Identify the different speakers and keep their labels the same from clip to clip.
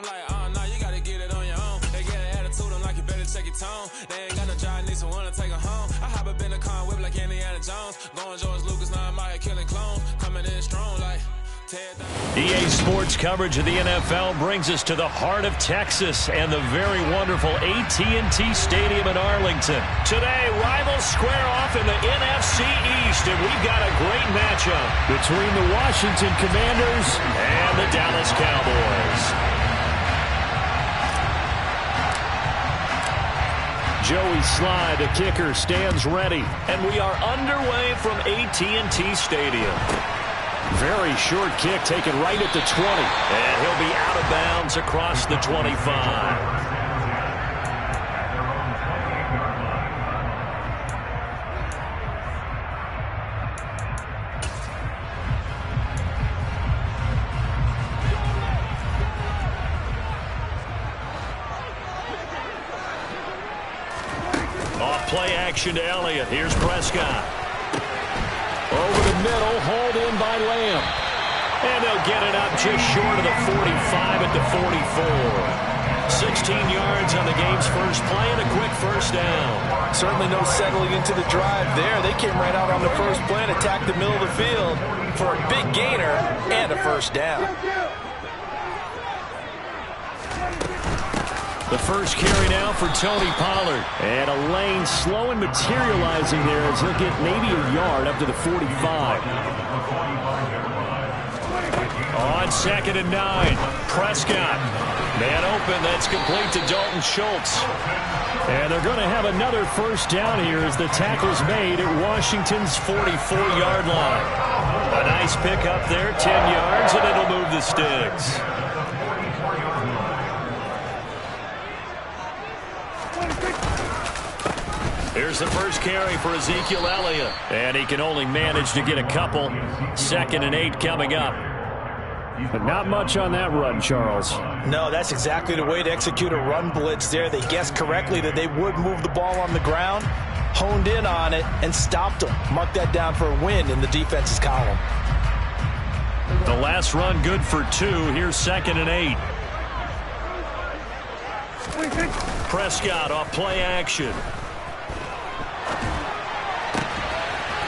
Speaker 1: I'm like, oh, no, you gotta get it on your own. They get an attitude, I'm like, you better check your tone. They ain't got no job, need someone to take her home. I hop up in the car and whip like Indiana Jones. Going George Lucas, now I'm out here killing clones. Coming in strong like...
Speaker 2: EA Sports coverage of the NFL brings us to the heart of Texas and the very wonderful AT&T Stadium in Arlington. Today, rivals square off in the NFC East, and we've got a great matchup between the Washington Commanders and the Dallas Cowboys. Joey Sly, the kicker, stands ready, and we are underway from AT&T Stadium. Very short kick taken right at the 20. And he'll be out of bounds across the 25. Off play action to Elliott. Here's Prescott. Over the middle, hauled in by Lamb. And they'll get it up just short of the 45 at the 44. 16 yards on the game's first play and a quick first down.
Speaker 3: Certainly no settling into the drive there. They came right out on the first play and attacked the middle of the field for a big gainer and a first down.
Speaker 2: The first carry now for Tony Pollard. And a lane slow and materializing there as he'll get maybe a yard up to the 45. On 2nd and 9, Prescott. Man open, that's complete to Dalton Schultz. And they're going to have another first down here as the tackle's made at Washington's 44-yard line. A nice pickup there, 10 yards, and it'll move the sticks. Here's the first carry for Ezekiel Elliott. And he can only manage to get a couple. 2nd and 8 coming up. But not much on that run, Charles.
Speaker 3: No, that's exactly the way to execute a run blitz there. They guessed correctly that they would move the ball on the ground, honed in on it, and stopped them. Mark that down for a win in the defense's column.
Speaker 2: The last run good for 2. Here's 2nd and 8. Prescott off play action.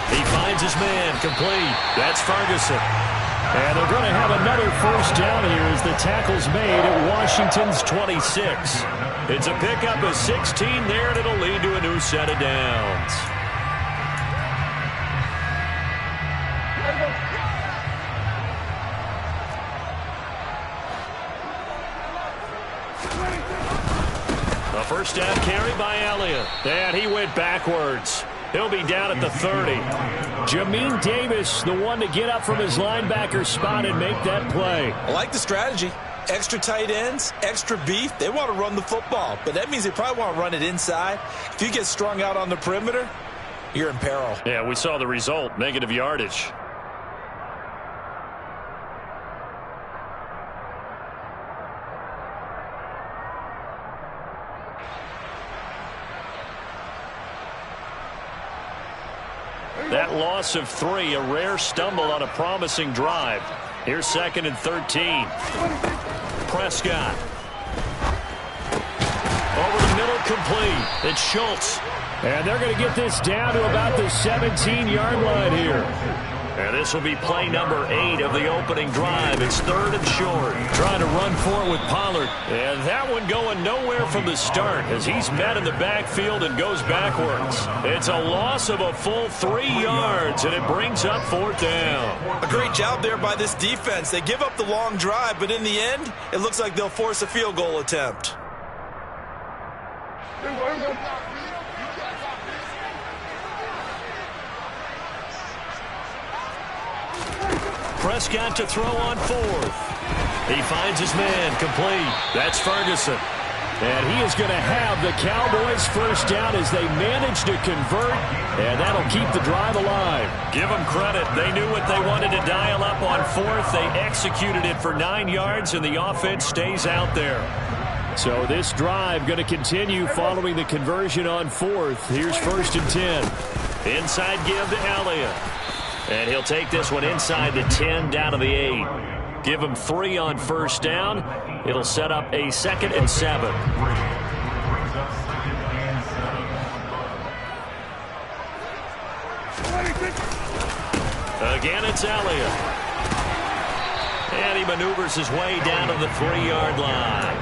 Speaker 2: He finds his man, complete. That's Ferguson. And they're going to have another first down here as the tackle's made at Washington's 26. It's a pickup of 16 there, and it'll lead to a new set of downs. A first down carry by Elliott. And he went backwards. He'll be down at the 30. Jamin Davis, the one to get up from his linebacker spot and make that play.
Speaker 3: I like the strategy. Extra tight ends, extra beef. They want to run the football, but that means they probably want to run it inside. If you get strung out on the perimeter, you're in peril.
Speaker 2: Yeah, we saw the result, negative yardage. That loss of 3, a rare stumble on a promising drive. Here's 2nd and 13. Prescott. Over the middle, complete. It's Schultz. And they're going to get this down to about the 17-yard line here. And this will be play number 8 of the opening drive. It's 3rd and short. Trying to run for it with Pollard. And that one going nowhere from the start as he's met in the backfield and goes backwards. It's a loss of a full 3 yards, and it brings up 4th down.
Speaker 3: A great job there by this defense. They give up the long drive, but in the end, it looks like they'll force a field goal attempt.
Speaker 2: Prescott to throw on 4th. He finds his man, complete. That's Ferguson. And he is going to have the Cowboys first down as they manage to convert, and that'll keep the drive alive. Give them credit. They knew what they wanted to dial up on 4th. They executed it for 9 yards, and the offense stays out there. So this drive going to continue following the conversion on 4th. Here's 1st and 10. Inside give to Elliott. And he'll take this one inside the 10 down to the 8. Give him 3 on first down. It'll set up a 2nd and 7. Again, it's Elliott. And he maneuvers his way down to the 3-yard line.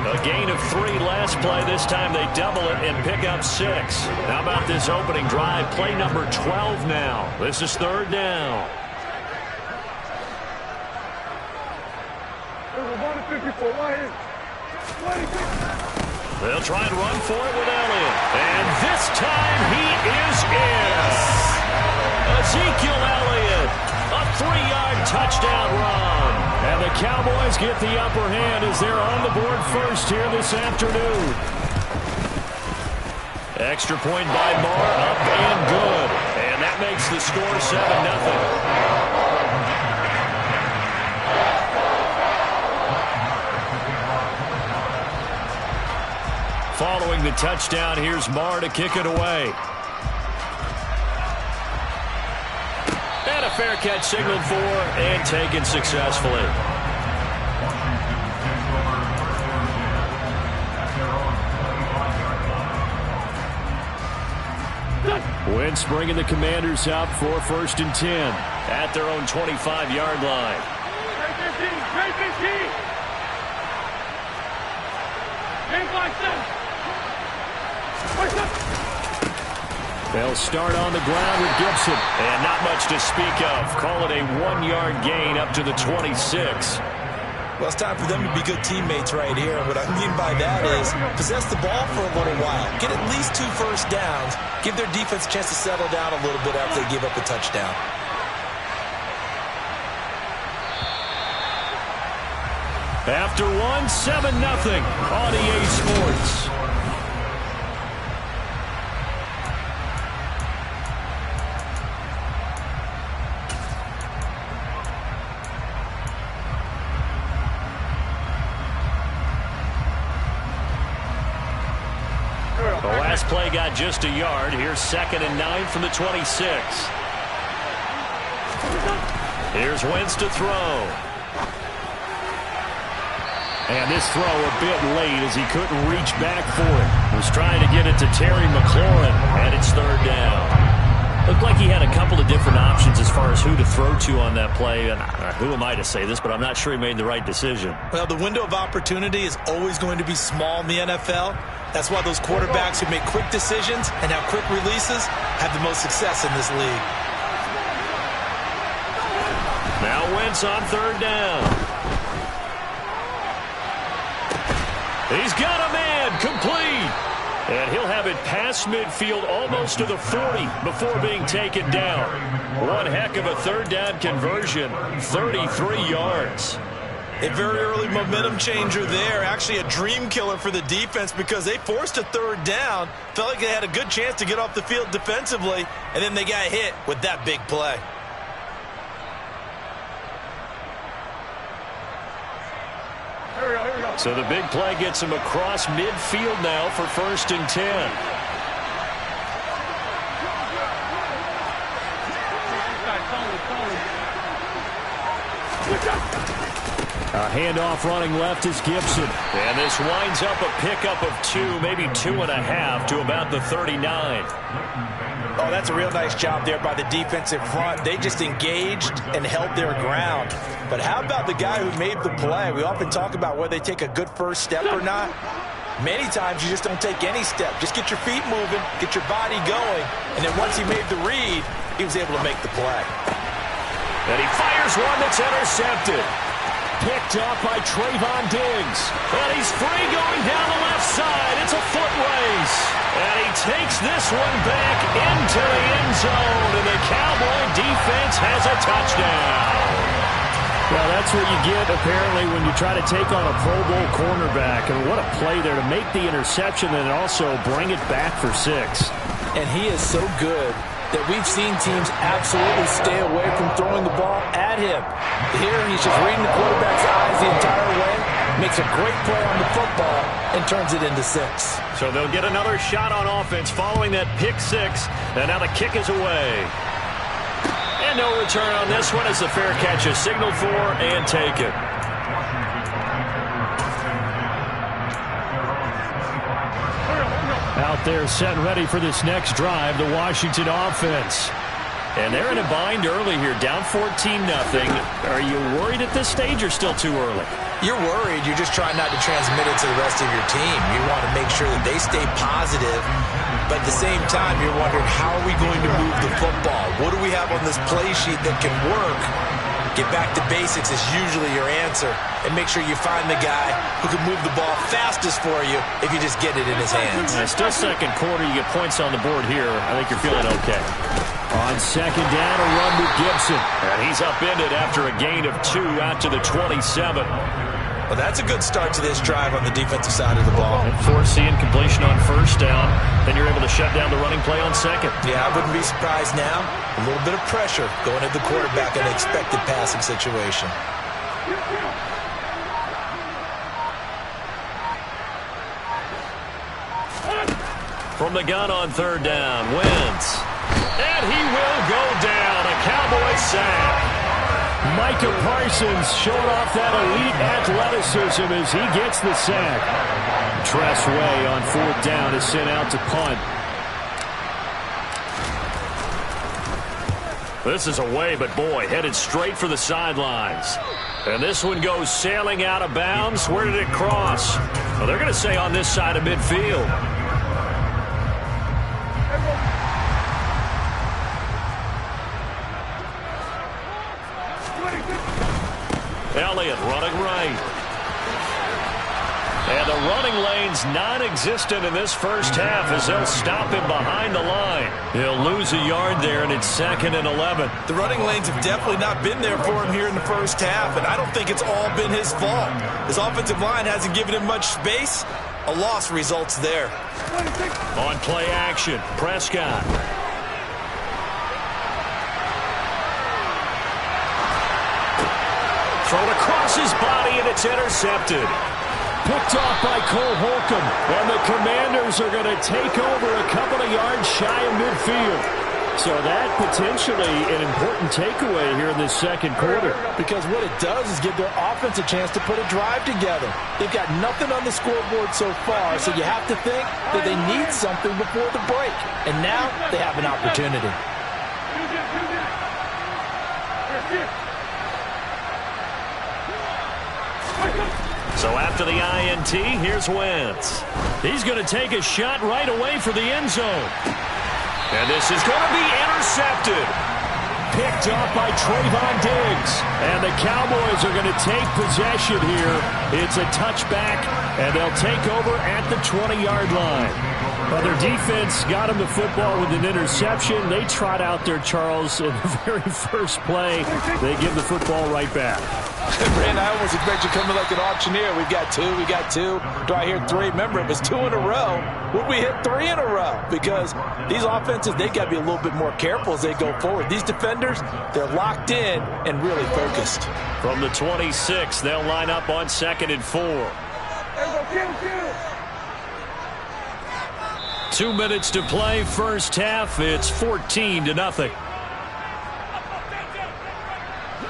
Speaker 2: A gain of 3 last play. This time they double it and pick up 6. How about this opening drive? Play number 12 now. This is 3rd down. They'll try and run for it with Elliott. And this time he is in. Ezekiel Elliott, a 3-yard touchdown run. And the Cowboys get the upper hand as they're on the board first here this afternoon. Extra point by Marr, up and good. And that makes the score 7-0. Following the touchdown, here's Marr to kick it away. And a fair catch signaled for and taken successfully. Wentz bringing the Commanders up for 1st and 10 at their own 25-yard line. They'll start on the ground with Gibson. And not much to speak of. Call it a 1-yard gain up to the 26.
Speaker 3: Well, it's time for them to be good teammates right here. What I mean by that is possess the ball for a little while. Get at least 2 first downs. Give their defense a chance to settle down a little bit after they give up a touchdown.
Speaker 2: After 7-0 on EA Sports. The last play got just a yard. Here's 2nd and 9 from the 26. Here's Wentz to throw. And this throw a bit late as he couldn't reach back for it. He was trying to get it to Terry McLaurin, and it's 3rd down. Looked like he had a couple of different options as far as who to throw to on that play. And who am I to say this, but I'm not sure he made the right decision.
Speaker 3: Well, the window of opportunity is always going to be small in the NFL. That's why those quarterbacks who make quick decisions and have quick releases have the most success in this league.
Speaker 2: Now Wentz on 3rd down. He's got a man complete. And he'll have it past midfield almost to the 40 before being taken down. One heck of a 3rd down conversion, 33 yards.
Speaker 3: A very early momentum changer there. Actually a dream killer for the defense because they forced a 3rd down. Felt like they had a good chance to get off the field defensively, and then they got hit with that big play.
Speaker 2: So the big play gets him across midfield now for 1st and 10. A handoff running left is Gibson. And this winds up a pickup of 2, maybe 2.5 to about the 39.
Speaker 3: Oh, that's a real nice job there by the defensive front. They just engaged and held their ground. But how about the guy who made the play? We often talk about whether they take a good first step or not. Many times you just don't take any step. Just get your feet moving, get your body going, and then once he made the read, he was able to make the play.
Speaker 2: And he fires one that's intercepted. Picked up by Trayvon Diggs. And he's free going down the left side. It's a foot race. And he takes this one back into the end zone. And the Cowboy defense has a touchdown. Well, that's what you get, apparently, when you try to take on a Pro Bowl cornerback. And what a play there to make the interception and also bring it back for 6.
Speaker 3: And he is so good that we've seen teams absolutely stay away from throwing the ball at him. Here, he's just reading the quarterback's eyes the entire way, makes a great play on the football, and turns it into 6.
Speaker 2: So they'll get another shot on offense following that pick 6, and now the kick is away. And no return on this one as the fair catch is signaled for and taken. Out there set and ready for this next drive, the Washington offense. And they're in a bind early here, down 14-0. Are you worried at this stage or still too early?
Speaker 3: You're worried. You're just trying not to transmit it to the rest of your team. You want to make sure that they stay positive, but at the same time, you're wondering, how are we going to move the football? What do we have on this play sheet that can work? Get back to basics is usually your answer, and make sure you find the guy who can move the ball fastest for you if you just get it in his hands.
Speaker 2: Still second quarter, you get points on the board here. I think you're feeling okay. On second down, a run with Gibson. And he's upended after a gain of 2 out to the 27.
Speaker 3: Well, that's a good start to this drive on the defensive side of the ball.
Speaker 2: And forcing completion on first down. Then you're able to shut down the running play on second.
Speaker 3: Yeah, I wouldn't be surprised now. A little bit of pressure going at the quarterback in an expected passing situation.
Speaker 2: From the gun on third down, Wentz. And he will go down. A Cowboys sack. Micah Parsons showing off that elite athleticism as he gets the sack. Tress Way on fourth down is sent out to punt. This is away, but boy, headed straight for the sidelines. And this one goes sailing out of bounds. Where did it cross? Well, they're going to say on this side of midfield. Elliott running right. And the running lane's non-existent in this first half as they'll stop him behind the line. He'll lose a yard there, and it's 2nd and 11.
Speaker 3: The running lanes have definitely not been there for him here in the first half, and I don't think it's all been his fault. His offensive line hasn't given him much space. A loss results there.
Speaker 2: On play action, Prescott. Thrown across his body, and it's intercepted. Picked off by Cole Holcomb, and the Commanders are going to take over a couple of yards shy of midfield. So that potentially an important takeaway here in this second quarter.
Speaker 3: Because what it does is give their offense a chance to put a drive together. They've got nothing on the scoreboard so far, so you have to think that they need something before the break. And now they have an opportunity.
Speaker 2: So after the INT, here's Wentz. He's going to take a shot right away for the end zone. And this is going to be intercepted. Picked off by Trayvon Diggs. And the Cowboys are going to take possession here. It's a touchback, and they'll take over at the 20-yard line. Well, their defense got him the football with an interception. They trot out there, Charles, in the very first play. They give the football right back.
Speaker 3: Brand, I almost expect you coming like an auctioneer. We've got two. Do I hear 3? Remember, it was 2 in a row. Would we hit 3 in a row? Because these offenses, they got to be a little bit more careful as they go forward. These defenders, they're locked in and really focused.
Speaker 2: From the 26, they'll line up on 2nd and 4. 2 minutes to play, first half. It's 14-0.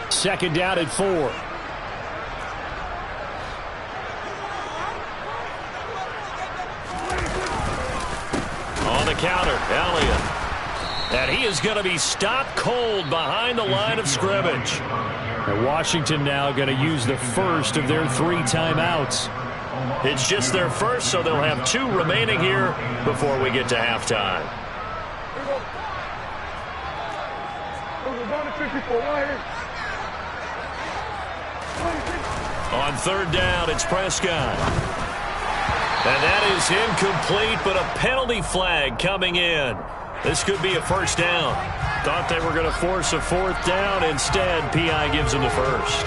Speaker 2: 2nd down and 4. On the counter, Elliott. And he is going to be stopped cold behind the line of scrimmage. And Washington now going to use the first of their 3 timeouts. It's just their first, so they'll have 2 remaining here before we get to halftime. On 3rd down, it's Prescott. And that is incomplete, but a penalty flag coming in. This could be a first down. Thought they were going to force a 4th down. Instead, P.I. gives them the first.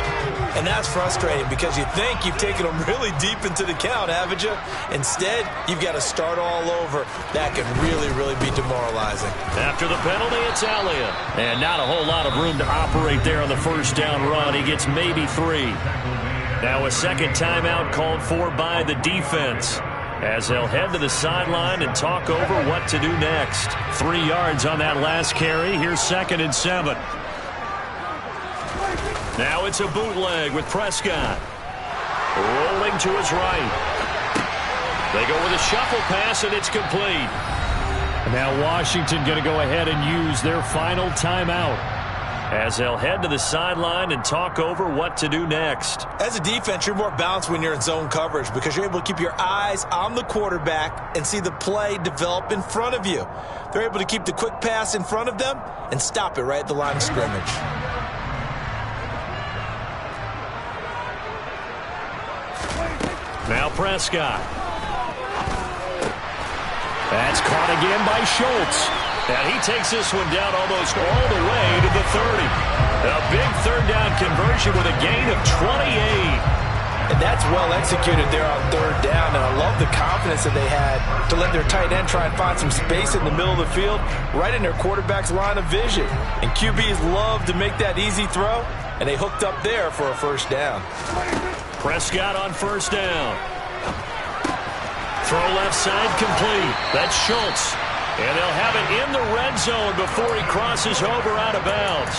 Speaker 3: And that's frustrating because you think you've taken them really deep into the count, haven't you? Instead, you've got to start all over. That can really, really be demoralizing.
Speaker 2: After the penalty, it's Elliott. And not a whole lot of room to operate there on the first down run. He gets maybe 3. Now a second timeout called for by the defense, as they'll head to the sideline and talk over what to do next. 3 yards on that last carry. Here's 2nd and 7. Now it's a bootleg with Prescott. Rolling to his right. They go with a shuffle pass, and it's complete. Now Washington going to go ahead and use their final timeout, as they'll head to the sideline and talk over what to do next.
Speaker 3: As a defense, you're more balanced when you're in zone coverage because you're able to keep your eyes on the quarterback and see the play develop in front of you. They're able to keep the quick pass in front of them and stop it right at the line of scrimmage.
Speaker 2: Now Prescott. That's caught again by Schultz. And he takes this one down almost all the way to the 30. A big third down conversion with a gain of 28.
Speaker 3: And that's well executed there on third down. And I love the confidence that they had to let their tight end try and find some space in the middle of the field, right in their quarterback's line of vision. And QBs love to make that easy throw, and they hooked up there for a first down.
Speaker 2: Prescott on first down. Throw left side complete. That's Schultz. And they'll have it in the red zone before he crosses over out of bounds.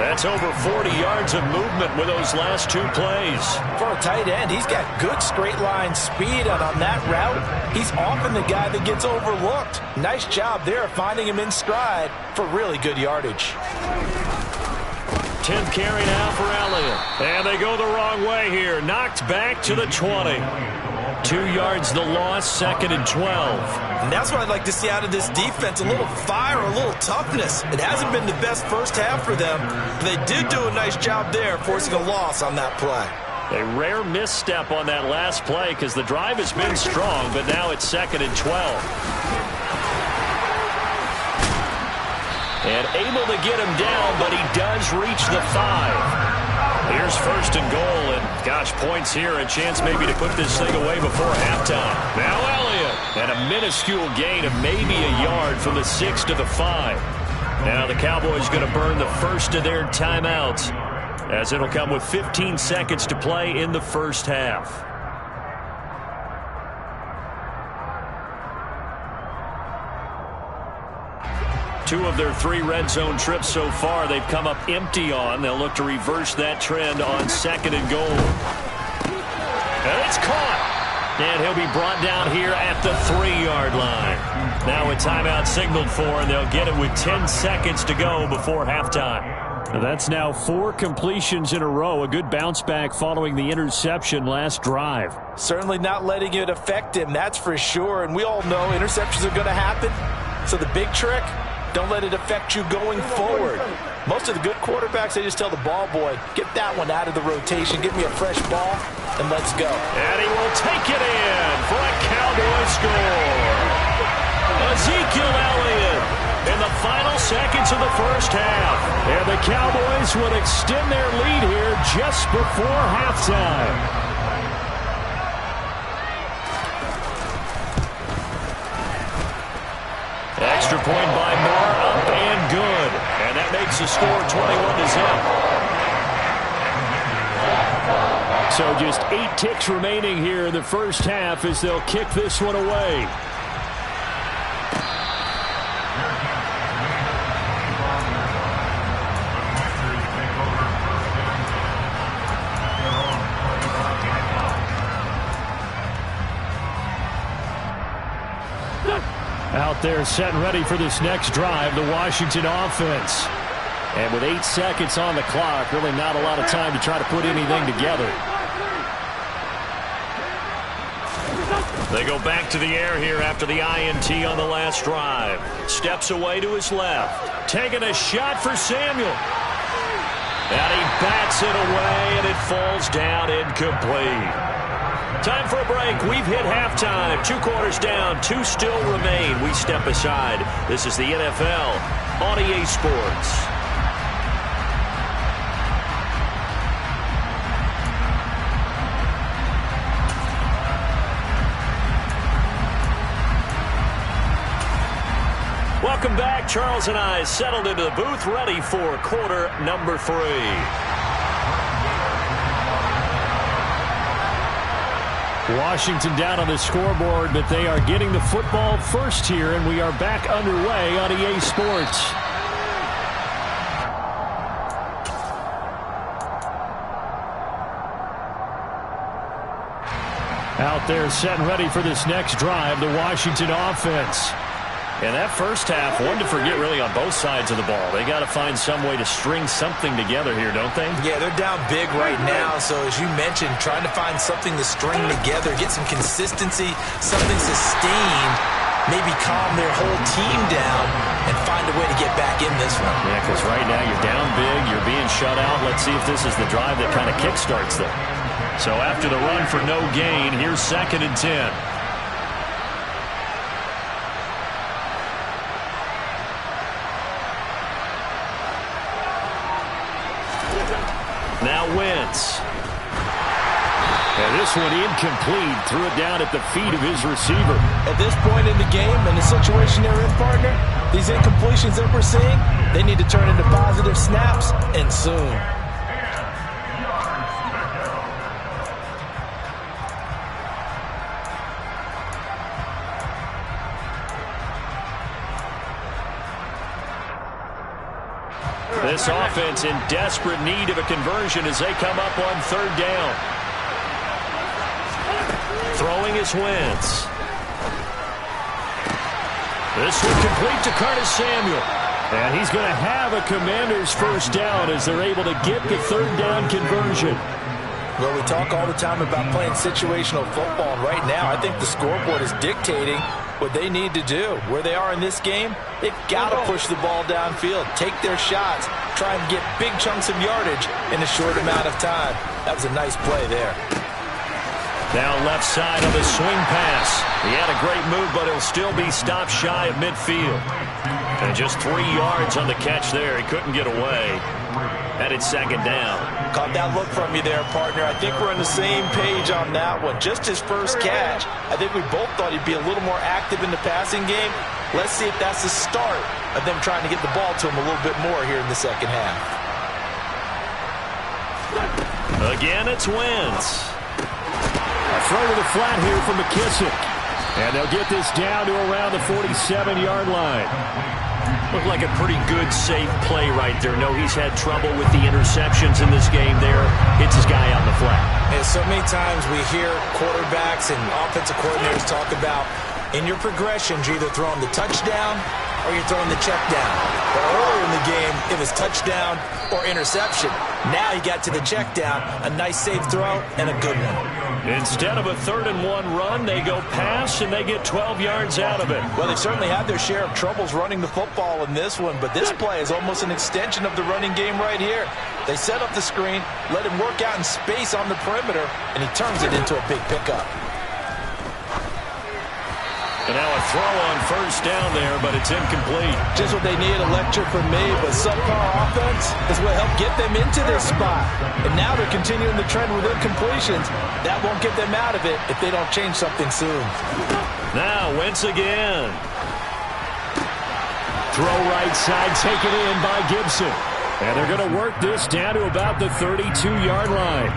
Speaker 2: That's over 40 yards of movement with those last two plays.
Speaker 3: For a tight end, he's got good straight line speed, and on that route, he's often the guy that gets overlooked. Nice job there finding him in stride for really good yardage.
Speaker 2: 10th carry now for Elliott. And they go the wrong way here. Knocked back to the 20. 2 yards the loss, 2nd and 12.
Speaker 3: And that's what I'd like to see out of this defense, a little fire, a little toughness. It hasn't been the best first half for them, but they did do a nice job there, forcing a loss on that play.
Speaker 2: A rare misstep on that last play because the drive has been strong, but now it's 2nd and 12. And able to get him down, but he does reach the 5. Here's 1st and goal, and gosh, points here, a chance maybe to put this thing away before halftime. Now Elliott, and a minuscule gain of maybe a yard from the 6 to the 5. Now the Cowboys going to burn the first of their timeouts, as it'll come with 15 seconds to play in the first half. Two of their 3 red zone trips so far they've come up empty on. They'll look to reverse that trend on 2nd and goal. And it's caught. And he'll be brought down here at the 3-yard line. Now a timeout signaled for, and they'll get it with 10 seconds to go before halftime. That's now 4 completions in a row. A good bounce back following the interception last drive.
Speaker 3: Certainly not letting it affect him, that's for sure. And we all know interceptions are going to happen. So the big trick, don't let it affect you going forward. Most of the good quarterbacks, they just tell the ball boy, get that one out of the rotation, give me a fresh ball, and let's go.
Speaker 2: And he will take it in for a Cowboy score. Ezekiel Elliott in the final seconds of the first half. And the Cowboys will extend their lead here just before halftime. Extra point by Moore, up and good. And that makes the score 21-0. So just 8 ticks remaining here in the first half as they'll kick this one away. Out there set and ready for this next drive, the Washington offense. And with 8 seconds on the clock, really not a lot of time to try to put anything together. They go back to the air here after the INT on the last drive. Steps away to his left. Taking a shot for Samuel. And he bats it away, and it falls down incomplete. Time for a break. We've hit halftime. 2 quarters down. 2 still remain. We step aside. This is the NFL on EA Sports. Welcome back. Charles and I settled into the booth, ready for quarter number 3. Washington down on the scoreboard, but they are getting the football first here, and we are back underway on EA Sports. Out there set and ready for this next drive, the Washington offense. And that first half, one to forget really on both sides of the ball. They got to find some way to string something together here, don't they?
Speaker 3: Yeah, they're down big right now. So as you mentioned, trying to find something to string together, get some consistency, something sustained, maybe calm their whole team down and find a way to get back in this one.
Speaker 2: Yeah, because right now you're down big, you're being shut out. Let's see if this is the drive that kind of kickstarts them. So after the run for no gain, here's 2nd and 10. Now Wentz. And this one incomplete. Threw it down at the feet of his receiver.
Speaker 3: At this point in the game, and the situation they're in, partner, these incompletions that we're seeing, they need to turn into positive snaps, and soon.
Speaker 2: This offense in desperate need of a conversion as they come up on 3rd down. Throwing is Wentz. This one complete to Curtis Samuel. And he's going to have a Commander's first down as they're able to get the 3rd down conversion.
Speaker 3: Well, we talk all the time about playing situational football, and right now I think the scoreboard is dictating what they need to do. Where they are in this game, they've got to push the ball downfield, take their shots, try and get big chunks of yardage in a short amount of time. That was a nice play there.
Speaker 2: Now left side on the swing pass. He had a great move, but he'll still be stopped shy of midfield. And just 3 yards on the catch there. He couldn't get away. Headed 2nd down.
Speaker 3: Caught that look from you there, partner. I think we're on the same page on that one. Just his first catch. I think we both thought he'd be a little more active in the passing game. Let's see if that's the start of them trying to get the ball to him a little bit more here in the second half.
Speaker 2: Again, it's Wentz. A throw to the flat here from McKissick. And they'll get this down to around the 47-yard line. Looked like a pretty good, safe play right there. No, he's had trouble with the interceptions in this game there. Hits his guy out in the flat.
Speaker 3: And so many times we hear quarterbacks and offensive coordinators talk about in your progressions, you're either throwing the touchdown or you're throwing the check down. But earlier in the game, it was touchdown or interception. Now he got to the check down, a nice safe throw, and a good one.
Speaker 2: Instead of a 3rd and 1 run, they go pass, and they get 12 yards out of it.
Speaker 3: Well, they certainly had their share of troubles running the football in this one, but this play is almost an extension of the running game right here. They set up the screen, let him work out in space on the perimeter, and he turns it into a big pickup.
Speaker 2: And now a throw on 1st down there, but it's incomplete.
Speaker 3: Just what they need, a lecture from me, but subpar offense is what helped get them into this spot. And now they're continuing the trend with incompletions. That won't get them out of it if they don't change something soon.
Speaker 2: Now Wentz again. Throw right side, taken in by Gibson. And they're going to work this down to about the 32-yard line.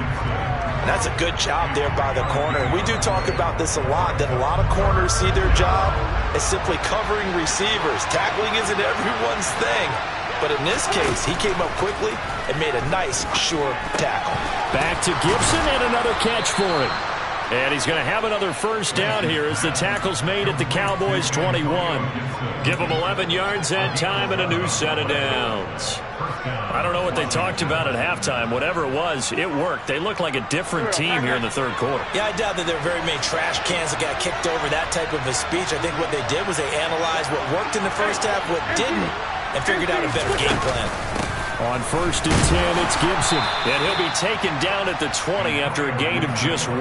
Speaker 3: And that's a good job there by the corner. We do talk about this a lot, that a lot of corners see their job as simply covering receivers. Tackling isn't everyone's thing. But in this case, he came up quickly and made a nice, sure tackle.
Speaker 2: Back to Gibson and another catch for him. And he's going to have another first down here as the tackle's made at the Cowboys' 21. Give them 11 yards that time and a new set of downs. I don't know what they talked about at halftime. Whatever it was, it worked. They look like a different team here in the 3rd quarter.
Speaker 3: Yeah, I doubt that there are very many trash cans that got kicked over, that type of a speech. I think what they did was they analyzed what worked in the first half, what didn't, and figured out a better game plan.
Speaker 2: On 1st and 10, it's Gibson. And he'll be taken down at the 20 after a gain of just 1.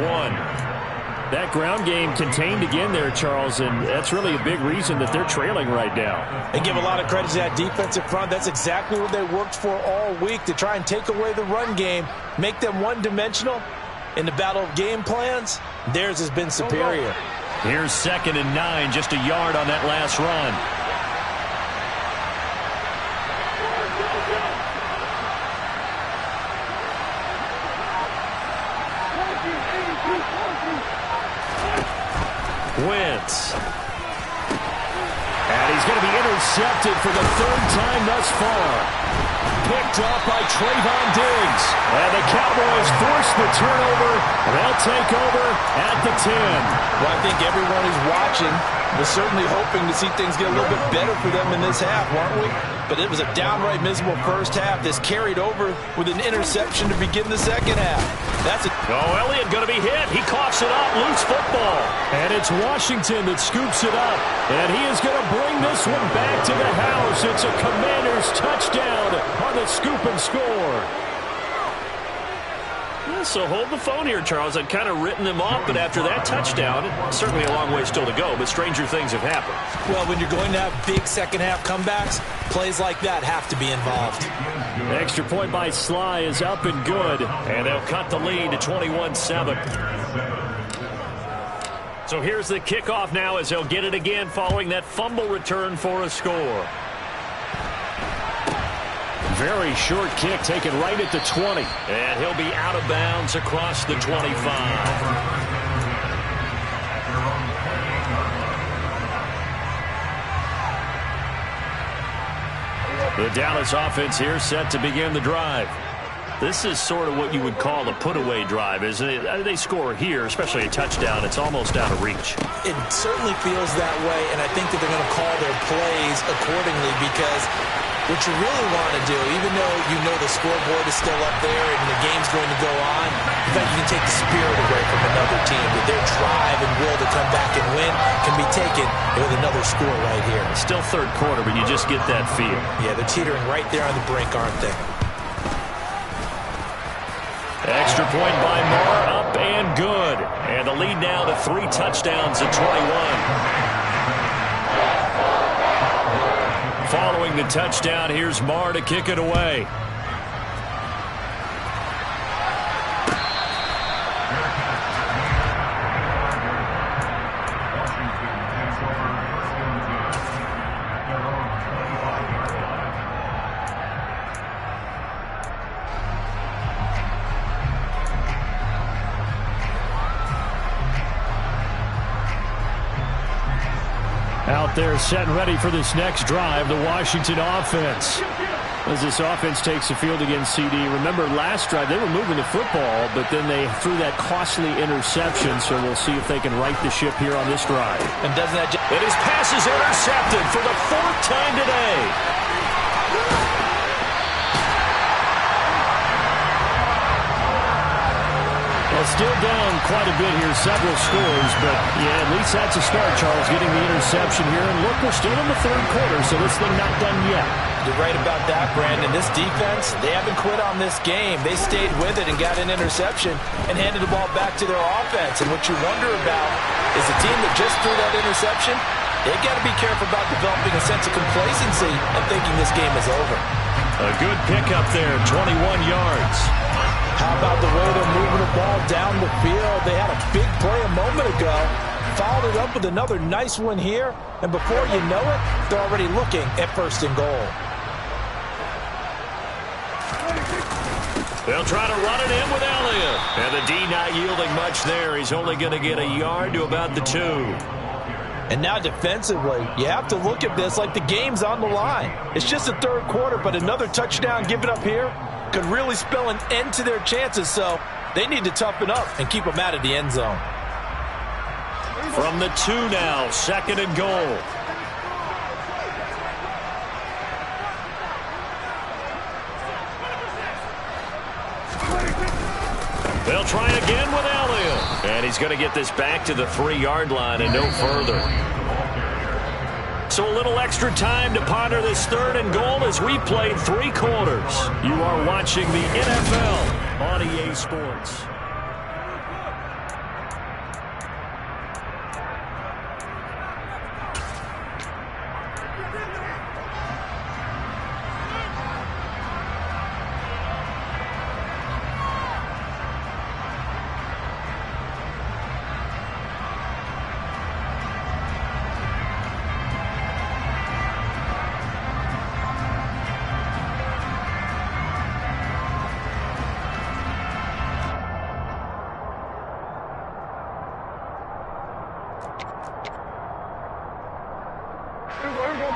Speaker 2: That ground game contained again there, Charles, and that's really a big reason that they're trailing right now.
Speaker 3: They give a lot of credit to that defensive front. That's exactly what they worked for all week, to try and take away the run game, make them one-dimensional. In the battle of game plans, theirs has been superior.
Speaker 2: Here's 2nd and 9, just a yard on that last run. Wentz. And he's going to be intercepted for the 3rd time thus far. Picked off by Trayvon Diggs. And the Cowboys force force the turnover. They'll take over at the 10.
Speaker 3: Well, I think everyone who's watching was certainly hoping to see things get a little bit better for them in this half, weren't we? But it was a downright miserable first half. This carried over with an interception to begin the second half. That's it.
Speaker 2: Oh, Elliott going to be hit. He coughs it up. Loose football. And it's Washington that scoops it up. And he is going to bring this one back to the house. It's a Commanders touchdown on the scoop and score.
Speaker 4: So hold the phone here, Charles. I'd kind of written them off, but after that touchdown, certainly a long way still to go, but stranger things have happened.
Speaker 3: Well, when you're going to have big second-half comebacks, plays like that have to be involved.
Speaker 2: Extra point by Sly is up and good, and they'll cut the lead to 21-7. So here's the kickoff now as they'll get it again following that fumble return for a score. Very short kick taken right at the 20. And he'll be out of bounds across the 25. The Dallas offense here set to begin the drive. This is sort of what you would call a put-away drive, isn't it? They score here, especially a touchdown. It's almost out of reach.
Speaker 3: It certainly feels that way, and I think that they're going to call their plays accordingly because what you really want to do, even though you know the scoreboard is still up there and the game's going to go on, in fact, you can take the spirit away from another team. That their drive and will to come back and win can be taken with another score right here.
Speaker 2: It's still third quarter, but you just get that feel.
Speaker 3: Yeah, they're teetering right there on the brink, aren't they?
Speaker 2: Extra point by Moore, up and good. And the lead now to 3 touchdowns at 21. Following the touchdown, here's Marr to kick it away. Out there set and ready for this next drive, the Washington offense. As this offense takes the field against CD. Remember last drive, they were moving the football, but then they threw that costly interception, so we'll see if they can right the ship here on this drive.
Speaker 3: And doesn't that
Speaker 2: and his pass is intercepted for the 4th time today. Still down quite a bit here, several scores, but yeah, at least that's a start, Charles, getting the interception here. And look, we're still in the third quarter, so this thing not done yet.
Speaker 3: You're right about that, Brandon. This defense, they haven't quit on this game. They stayed with it and got an interception and handed the ball back to their offense. And what you wonder about is the team that just threw that interception, they got to be careful about developing a sense of complacency and thinking this game is over.
Speaker 2: A good pickup there, 21 yards.
Speaker 3: How about the way they're moving the ball down the field? They had a big play a moment ago. Followed it up with another nice one here. And before you know it, they're already looking at 1st and goal.
Speaker 2: They'll try to run it in with Elliott. And the D not yielding much there. He's only going to get a yard to about the 2.
Speaker 3: And now defensively, you have to look at this like the game's on the line. It's just the third quarter, but another touchdown given up here could really spell an end to their chances, so they need to toughen up and keep them out of the end zone.
Speaker 2: From the 2 now, 2nd and goal. They'll try again with Elliott. And he's going to get this back to the 3-yard line and no further. So a little extra time to ponder this 3rd and goal as we played 3 quarters. You are watching the NFL on EA Sports.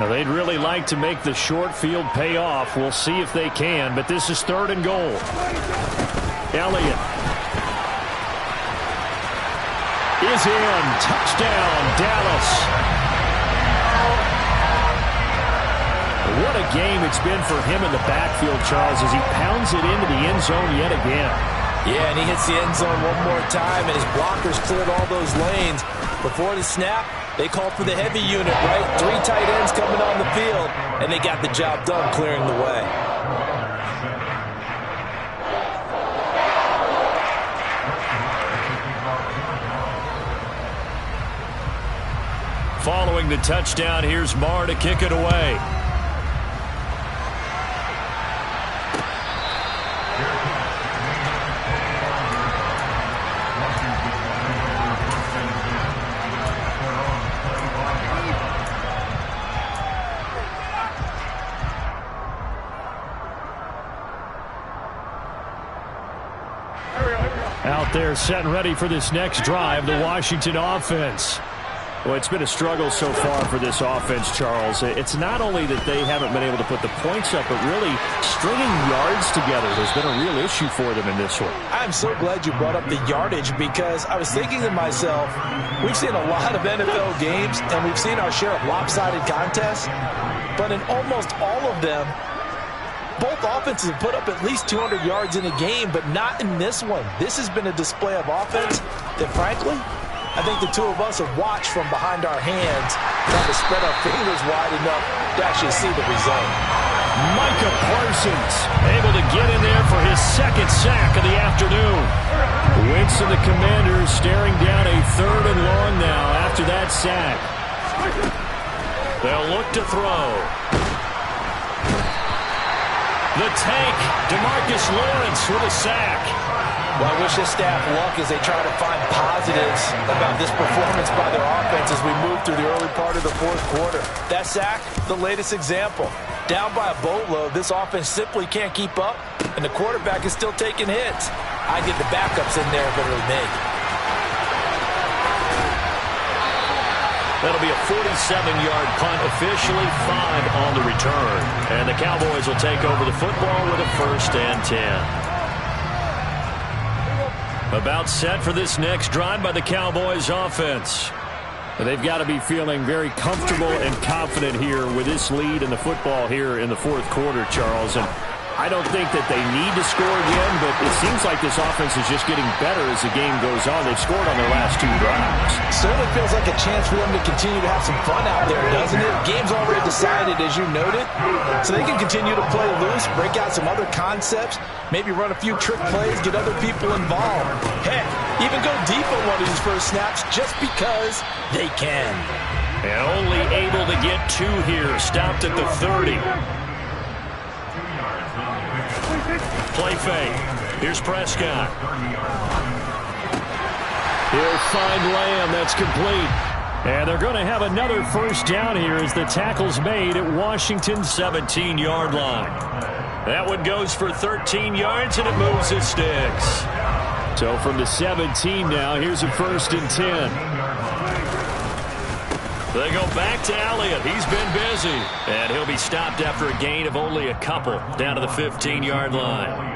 Speaker 2: Now, they'd really like to make the short field pay off. We'll see if they can, but this is 3rd and goal. Elliott is in. Touchdown, Dallas. What a game it's been for him in the backfield, Charles, as he pounds it into the end zone yet again.
Speaker 3: Yeah, and he hits the end zone one more time, and his blockers cleared all those lanes. Before the snap, they called for the heavy unit, right? 3 tight ends coming on the field, and they got the job done clearing the way.
Speaker 2: Following the touchdown, here's Marr to kick it away. Out there set and ready for this next drive, the Washington offense. Well, it's been a struggle so far for this offense, Charles. It's not only that they haven't been able to put the points up, but really stringing yards together has been a real issue for them in this one.
Speaker 3: I'm so glad you brought up the yardage, because I was thinking to myself, we've seen a lot of NFL games, and we've seen our share of lopsided contests, but in almost all of them, both offenses have put up at least 200 yards in a game, but not in this one. This has been a display of offense that, frankly, I think the two of us have watched from behind our hands, trying to spread our fingers wide enough to actually see the result.
Speaker 2: Micah Parsons able to get in there for his second sack of the afternoon. Wentz and the Commanders staring down a 3rd and long now after that sack. They'll look to throw. The tank, DeMarcus Lawrence with a sack.
Speaker 3: Well, I wish this staff luck as they try to find positives about this performance by their offense as we move through the early part of the 4th quarter. That sack, the latest example. Down by a boatload, this offense simply can't keep up, and the quarterback is still taking hits. I get the backups in there if it was me.
Speaker 2: That'll be a 47-yard punt, officially 5 on the return. And the Cowboys will take over the football with a 1st and 10. About set for this next drive by the Cowboys offense. They've got to be feeling very comfortable and confident here with this lead in the football here in the 4th quarter, Charles. And I don't think that they need to score again, but it seems like this offense is just getting better as the game goes on. They've scored on their last 2 drives.
Speaker 3: Certainly feels like a chance for them to continue to have some fun out there, doesn't it? Game's already decided, as you noted, so they can continue to play loose, break out some other concepts, maybe run a few trick plays, get other people involved. Heck, even go deep on one of these first snaps just because they can.
Speaker 2: And only able to get 2 here, stopped at the 30. Play fake. Here's Prescott. He'll find Lamb. That's complete. And they're going to have another 1st down here as the tackle's made at Washington's 17-yard line. That one goes for 13 yards, and it moves the sticks. So from the 17 now, here's a 1st and 10. They go back to Elliott. He's been busy. And he'll be stopped after a gain of only a couple down to the 15-yard line.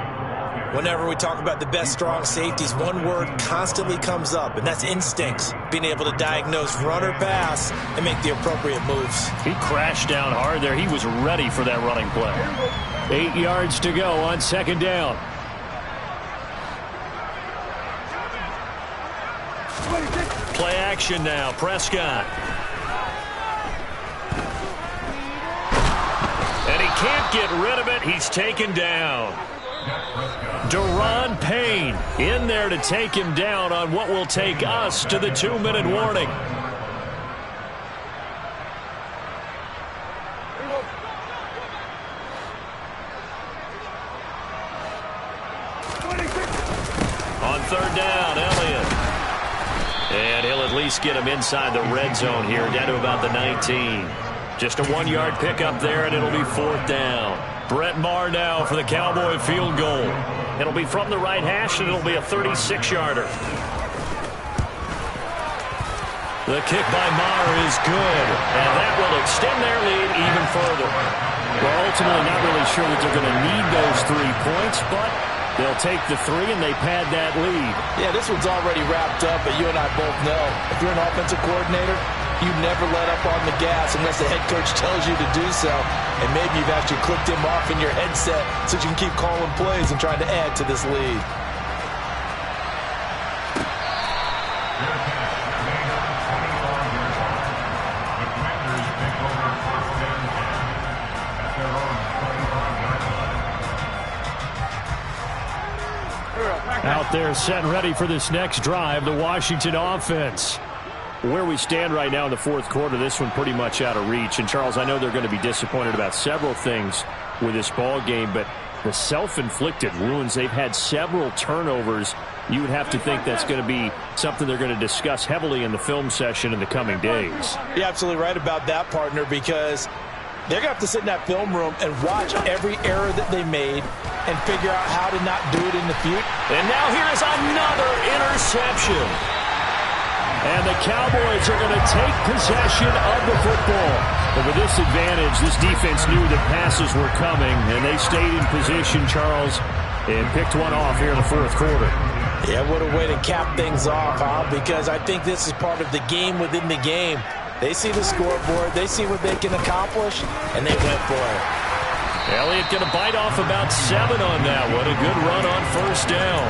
Speaker 3: Whenever we talk about the best strong safeties, one word constantly comes up, and that's instincts. Being able to diagnose run or pass and make the appropriate moves.
Speaker 2: He crashed down hard there. He was ready for that running play. 8 yards to go on 2nd down. Play action now. Prescott. And he can't get rid of it. He's taken down. Daron Payne in there to take him down on what will take us to the 2-minute warning. On 3rd down, Elliott. And he'll at least get him inside the red zone here, down to about the 19. Just a 1-yard pickup there, and it'll be 4th down. Brett Maher now for the Cowboy field goal. It'll be from the right hash, and it'll be a 36-yarder. The kick by Maher is good, and that will extend their lead even further. Well, ultimately not really sure that they're going to need those 3 points, but They'll take the three, and they pad that lead.
Speaker 3: Yeah, this one's already wrapped up, but you and I both know if you're an offensive coordinator, you never let up on the gas unless the head coach tells you to do so. And maybe you've actually clicked him off in your headset so you can keep calling plays and trying to add to this lead.
Speaker 2: Out there set and ready for this next drive, the Washington offense. Where we stand right now in the fourth quarter, this one pretty much out of reach. And, Charles, I know they're going to be disappointed about several things with this ball game, but the self-inflicted wounds, they've had several turnovers. You would have to think that's going to be something they're going to discuss heavily in the film session in the coming days.
Speaker 3: You're absolutely right about that, partner, because they're going to have to sit in that film room and watch every error that they made and figure out how to not do it in the future.
Speaker 4: And now here is another interception.
Speaker 2: And the Cowboys are going to take possession of the football. But with this advantage, this defense knew that passes were coming, and they stayed in position, Charles, and picked one off here in the fourth quarter.
Speaker 3: Yeah, what a way to cap things off, huh? Because I think this is part of the game within the game. They see the scoreboard, they see what they can accomplish, and they went for it.
Speaker 2: Elliott going to bite off about 7 on that. What a good run on first down.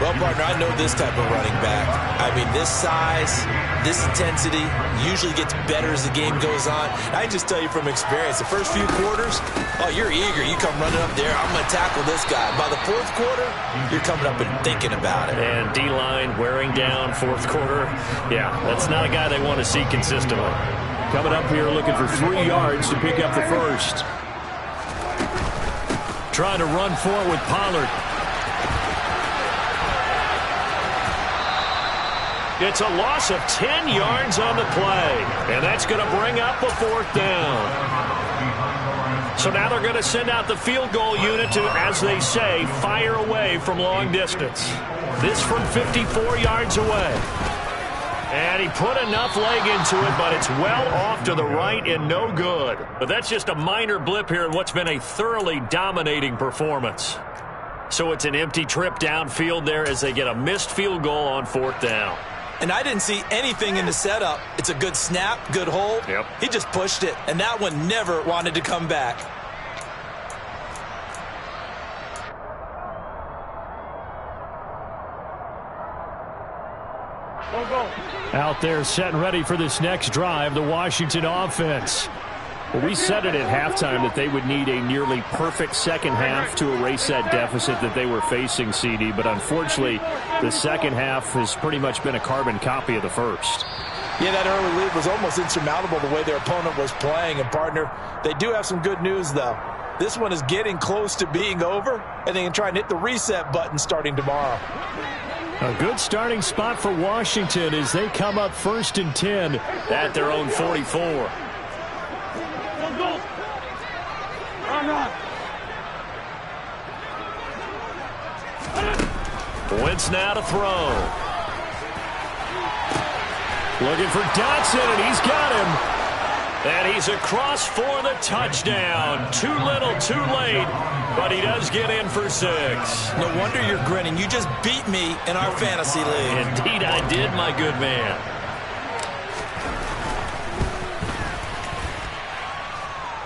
Speaker 3: Well, partner, I know this type of running back. I mean, this size, this intensity usually gets better as the game goes on. I just tell you from experience, the first few quarters, oh, you're eager. You come running up there, I'm going to tackle this guy. By the fourth quarter, you're coming up and thinking about it.
Speaker 2: And D-line wearing down fourth quarter. Yeah, that's not a guy they want to see consistently. Coming up here looking for 3 yards to pick up the first. Trying to run for it with Pollard.
Speaker 4: It's a loss of 10 yards on the play, and that's going to bring up a fourth down. So now they're going to send out the field goal unit to, as they say, fire away from long distance. This from 54 yards away. And he put enough leg into it, but it's well off to the right and no good. But that's just a minor blip here in what's been a thoroughly dominating performance. So it's an empty trip downfield there as they get a missed field goal on fourth down.
Speaker 3: And I didn't see anything in the setup. It's a good snap, good hold.
Speaker 4: Yep.
Speaker 3: He just pushed it, and that one never wanted to come back.
Speaker 2: Out there set and ready for this next drive, the Washington offense. Well, we said it at halftime that they would need a nearly perfect second half to erase that deficit that they were facing, CD. But unfortunately, the second half has pretty much been a carbon copy of the first.
Speaker 3: Yeah, that early lead was almost insurmountable the way their opponent was playing. And, partner, they do have some good news, though. This one is getting close to being over, and they can try and hit the reset button starting tomorrow.
Speaker 2: A good starting spot for Washington as they come up 1st and 10 at their own 44.
Speaker 4: Wentz now to throw.
Speaker 2: Looking for Dotson, and he's got him.
Speaker 4: And he's across for the touchdown. Too little, too late, but he does get in for 6.
Speaker 3: No wonder you're grinning. You just beat me in our fantasy league.
Speaker 4: Indeed I did, my good man.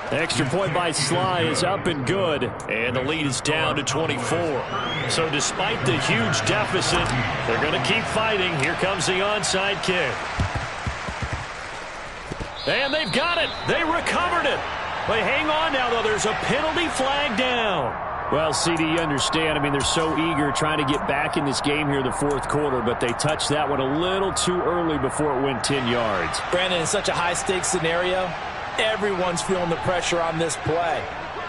Speaker 2: Extra point by Sly is up and good.
Speaker 4: And the lead is down to 24. So despite the huge deficit, they're going to keep fighting. Here comes the onside kick. And they've got it. They recovered it. But hang on now, though. There's a penalty flag down.
Speaker 2: Well, CD, you understand. I mean, they're so eager trying to get back in this game here in the fourth quarter, but they touched that one a little too early before it went 10 yards.
Speaker 3: Brandon, in such a high-stakes scenario, everyone's feeling the pressure on this play.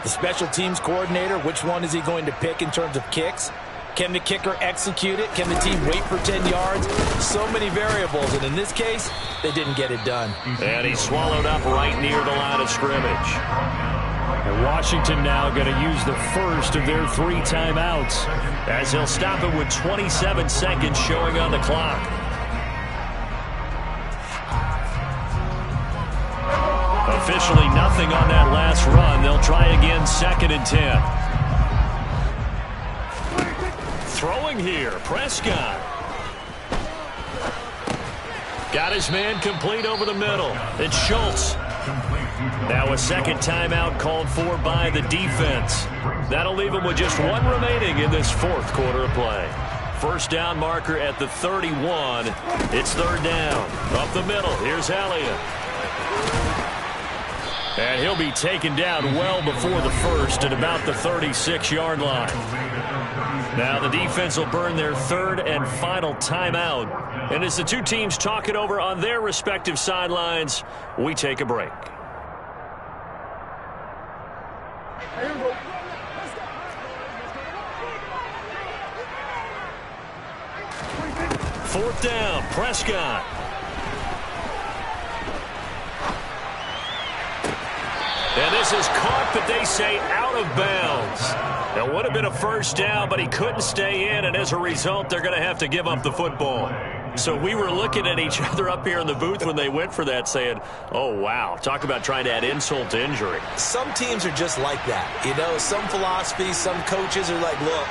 Speaker 3: The special teams coordinator, which one is he going to pick in terms of kicks? Can the kicker execute it? Can the team wait for 10 yards? So many variables, and in this case, they didn't get it done.
Speaker 4: And he swallowed up right near the line of scrimmage.
Speaker 2: And Washington now going to use the first of their 3 timeouts,
Speaker 4: as he'll stop it with 27 seconds showing on the clock. Officially nothing on that last run. They'll try again 2nd and 10. Throwing here, Prescott. Got his man complete over the middle. It's Schultz. Now a second timeout called for by the defense. That'll leave him with just one remaining in this fourth quarter of play. First down marker at the 31. It's third down. Up the middle, here's Elliott. And he'll be taken down well before the first at about the 36-yard line. Now the defense will burn their third and final timeout. And as the two teams talk it over on their respective sidelines, we take a break. Fourth down, Prescott. And this is caught, but they say out of bounds. It would have been a first down, but he couldn't stay in, and as a result, they're going to have to give up the football. So we were looking at each other up here in the booth when they went for that, saying, oh, wow, talk about trying to add insult to injury.
Speaker 3: Some teams are just like that. You know, some philosophies, some coaches are like, look,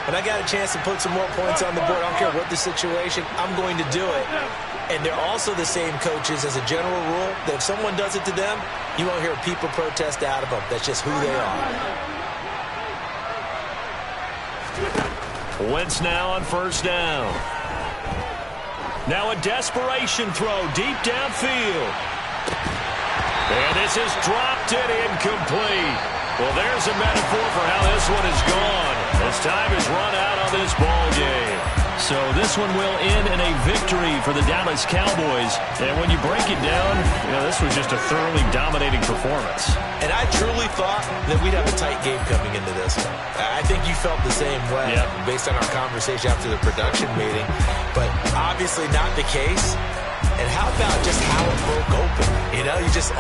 Speaker 3: when I got a chance to put some more points on the board, I don't care what the situation, I'm going to do it. And they're also the same coaches as a general rule that if someone does it to them, you won't hear people protest out of them. That's just who they are.
Speaker 4: Wentz now on first down. Now a desperation throw deep downfield. And this is dropped and incomplete. Well, there's a metaphor for how this one is gone. As time is run out on this ball game.
Speaker 2: So this one will end in a victory for the Dallas Cowboys. And when you break it down, you know, this was just a thoroughly dominating performance.
Speaker 3: And I truly thought that we'd have a tight game coming into this one. I think you felt the same way based on our conversation after the production meeting. But obviously not the case. And how about just how it broke open? You know, you just